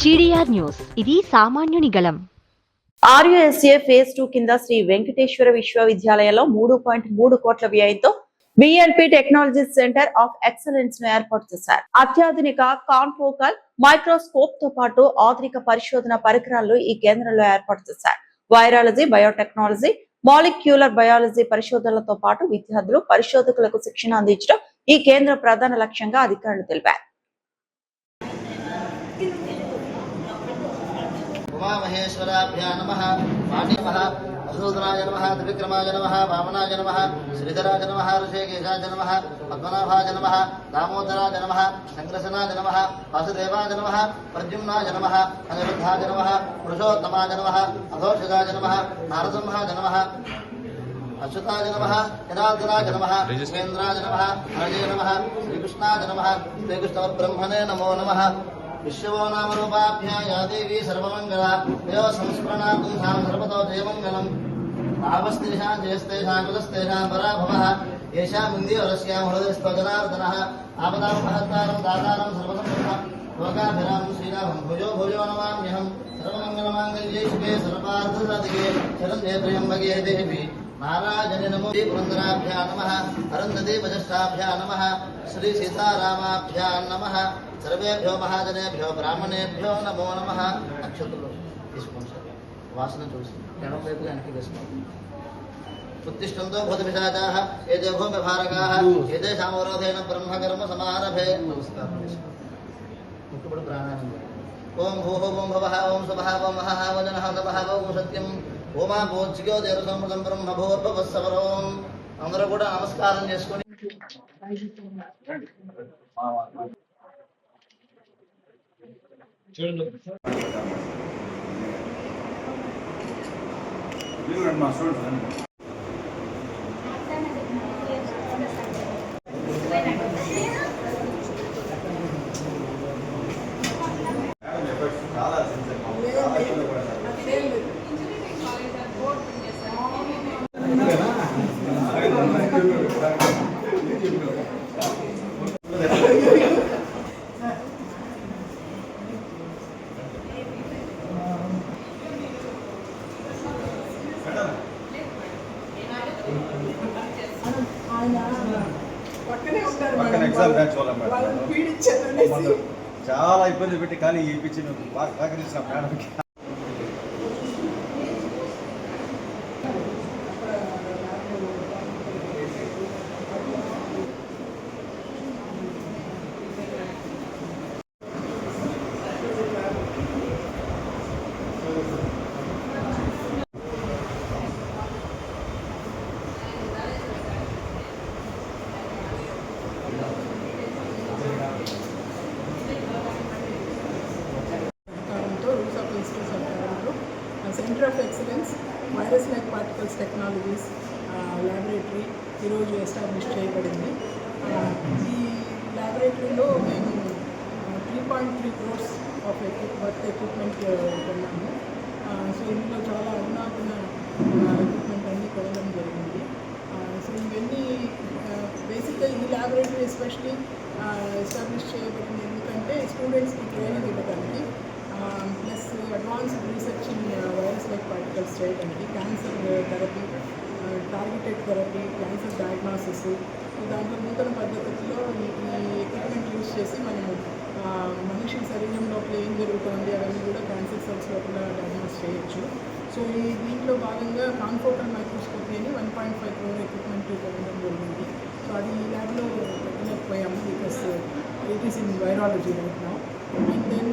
GDR news, ఇది సామాన్యుని గళం. ఆర్యుఎస్ఏ ఫేజ్ 2 కింద శ్రీ వెంకటేశ్వర విశ్వవిద్యాలయంలో 3.3 కోట్ల వ్యయంతో విఎల్పి టెక్నాలజీ సెంటర్ ఆఫ్ ఎక్సలెన్స్ ను ఏర్పాటు చేశారు. అత్యాధునిక కాన్ఫోకల్ మైక్రోస్కోప్ తో పాటు ఆధునిక పరిశోధన పరికరాలు ఈ కేంద్రంలో ఏర్పాటు చేశారు. వైరాలజీ, బయోటెక్నాలజీ, మాలిక్యూలర్ బయాలజీ పరిశోధనలతో పాటు విద్యార్థులు, పరిశోధకులకు శిక్షణ అందించడం ఈ కేంద్ర ప్రధాన లక్ష్యంగా అధికారులు తెలిపారు. उमामहेश्वराभ्यां नमः, वाणीमः, मधुसूदनाय नमः, त्रिविक्रमाय नमः, वामनाय नमः, श्रीधराय नमः, ऋषिकेशाय नमः, पद्मनाभाय नमः, दामोदराय नमः, शङ्करसनाय नमः, वासुदेवाय नमः, प्रद्युम्नाय नमः, अनिरुद्धाय नमः, पुरुषोत्तमाय नमः, अघोषजाय नमः, नारसिंहाय नमः, अच्युताय नमः, जनार्दनाय नमः, विश्वेन्द्राय नमः, हरये नमः, श्रीकृष्णाय नमः, श्रीकृष्णब्रह्मणे नमो नमः. विश्वो नाम रूपाभ्या या देवी सर्वमंगला यो संस्मरणार्थं तां सर्वतो जयमंगलम् भावस्तेषां जयस्तेषां कुलस्तेषां पराभवः येषां इन्द्रियरस्यां हृदयस्त्वजनार्दनः आपदापहर्तारं दातारं सर्वसम्पन्नः लोकाभिरामं श्रीरामं भुजो भुजो नमाम्यहं सर्वमङ्गलमाङ्गल्ये शिवे सर्वार्थसाधिके शरण्ये त्र्यम्बके देवी नारायणे नमो. पुरन्दराभ्यां नमः, अरुन्धती वज्रष्ठाभ्यां नमः, श्री सीतारामाभ्यां नमः. सर्वेभ्यो महाजनेभ्यो ब्राह्मणेभ्यो नमो नमः. नक्षत्रुలు తీసుకోండి సార్, వాసన చూసి ఎడమ వైపుగా వెనక్కి వేసుకోండి. ఉత్తిష్టంతో భూతపిశాచాః ఏతే భూమిభారకాః ఏతేషాం అవరోధేన బ్రహ్మకర్మ సమారభే. నమస్కారం చేసుకోండి. ముక్కుపడి ప్రాణాయామం. ఓం భూః ఓం భవః ఓం సుభః ఓం మహః ఓం జనః తపః ఓం సత్యం ఓమా భూజ్యో దేవ సంవృతం బ్రహ్మ భూర్భవస్సవరం. అందరూ కూడా నమస్కారం చేసుకొని చాలా ఇబ్బంది పెట్టి కానీ ఈ పిచ్చి బాగా సహకరించిన మేడంకి. Centre of excellence virus like particles technologies laboratory ఈరోజు ఎస్టాబ్లిష్ చేయబడింది. ఈ ల్యాబొరేటరీలో మేము 3.3 crores ఆఫ్ ఎక్విప్మెంట్ కొన్నాము. సో ఇందులో చాలా అధునాతన ఎక్విప్మెంట్ అన్నీ కొనడం జరిగింది. సో ఇవన్నీ బేసిక్గా ఈ ల్యాబొరేటరీ ఎస్పెషలీ ఎస్టాబ్లిష్ చేయబడింది ఎందుకంటే స్టూడెంట్స్కి ట్రైనింగ్ ఇవ్వడానికి, plus advanced research in virus like particles చేయడానికి, cancer therapy, targeted therapy, cancer diagnosis, దాంట్లో నూతన పద్ధతుల్లో ఈ ఎక్విప్మెంట్ యూజ్ చేసి మనము మనిషి శరీరం లోపల ఏం జరుగుతుంది అవన్నీ కూడా క్యాన్సర్ సెల్స్ లోపల డయాగ్నోస్ చేయొచ్చు. సో ఈ దీంట్లో భాగంగా కాన్ఫోకల్ మైక్రోస్కోపీ అని 1.5 crore ఎక్విప్మెంట్ కొనడం జరిగింది. సో అది ఈ ల్యాబ్లో పెట్టలేకపోయాము because it is in virology right now. And then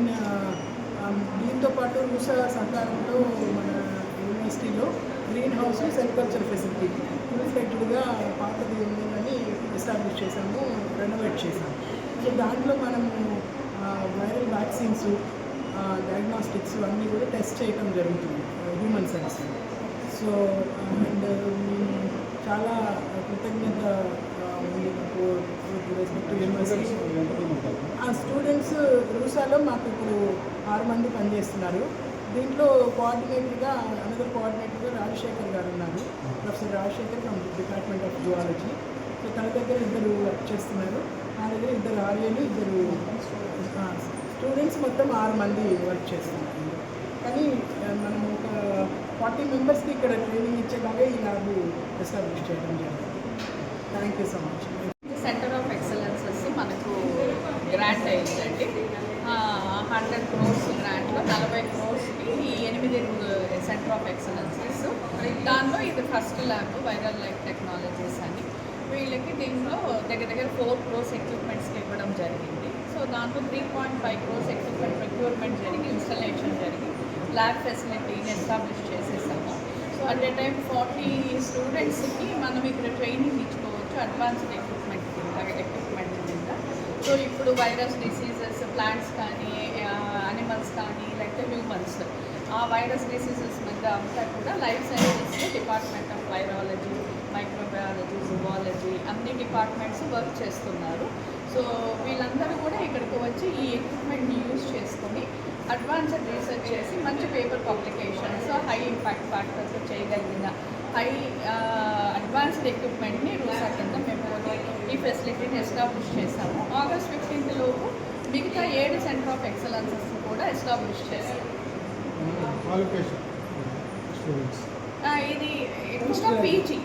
దీంతో పాటు రూసా సహకారంలో మన యూనివర్సిటీలో green house, cell culture facility full ఫ్లెడ్జ్డ్గా పాతది ఉందని ఎస్టాబ్లిష్ చేసాము, రెనోవేట్ చేసాము. సో దాంట్లో మనము వైరల్ వ్యాక్సిన్స్, డయాగ్నోస్టిక్స్ అన్నీ కూడా టెస్ట్ చేయడం జరుగుతుంది హ్యూమన్ సెల్స్. సో అండ్ మేము చాలా కృతజ్ఞత రెస్పెక్టివ్ యూనివర్సిటీ. ఆ స్టూడెంట్స్ రూసాలో మాకు ఇప్పుడు 6 మంది పనిచేస్తున్నారు. దీంట్లో కోఆర్డినేటర్గా రాజశేఖర్ గారు ఉన్నారు, professor Rajasekhar from department of zoology. So తన దగ్గర 2 వర్క్ చేస్తున్నారు, నా దగ్గర 2 ఆర్యలు, 2 స్టూడెంట్స్ మొత్తం 6 మంది వర్క్ చేస్తున్నారు ఇందులో. కానీ మనం ఒక 40 మెంబర్స్కి ఇక్కడ ట్రైనింగ్ ఇచ్చేలాగే ఈ ల్యాబ్ ఎస్టాబ్లిష్ చేయడం జరిగింది. Thank you so much. Centre of excellences మనకు గ్రాంట్ అయిందండి. 100 crores గ్రాంట్లో 40 crores-కి ఈ 8 సెంటర్ ఆఫ్ ఎక్సలెన్సెస్. దానిలో ఇది first lab viral life technologies అని. వీళ్ళకి దీంట్లో దగ్గర 4 crores ఎక్విప్మెంట్స్కి ఇవ్వడం జరిగింది. సో దాంట్లో 3.5 crores ఎక్విప్మెంట్ ప్రొక్యూర్మెంట్ జరిగి ఇన్స్టలేషన్ జరిగి ల్యాబ్ ఫెసిలిటీని ఎస్టాబ్లిష్ చేసేసాము. సో అట్ ఏ టైం 40 స్టూడెంట్స్కి మనం ఇక్కడ ట్రైనింగ్ ఇచ్చుకోవచ్చు అడ్వాన్స్డ్ ఎక్విప్మెంట్ కింద. సో ఇప్పుడు వైరస్ డిసీజెస్ ప్లాంట్స్ కానీ అనిమల్స్ కానీ లేకపోతే హ్యూమన్స్ ఆ వైరస్ డిసీజెస్ మీద అంతా కూడా life sciences department of virology, microbiology, zoology అన్ని డిపార్ట్మెంట్స్ వర్క్ చేస్తున్నారు. సో వీళ్ళందరూ కూడా ఇక్కడికి వచ్చి ఈ ఎక్విప్మెంట్ని యూజ్ చేసుకొని అడ్వాన్స్డ్ రీసెర్చ్ చేసి మంచి paper publications high impact factors చేయగలిగిన హై అడ్వాన్స్డ్ ఎక్విప్మెంట్ని రూసా కింద మేము ఈ ఫెసిలిటీని ఎస్టాబ్లిష్ చేశాము. August 15th లోపు మిగతా 7 సెంటర్ ఆఫ్ ఎక్సలెన్సెస్ కూడా ఎస్టాబ్లిష్ చేశాము. ఇది ఇంకా పీజీ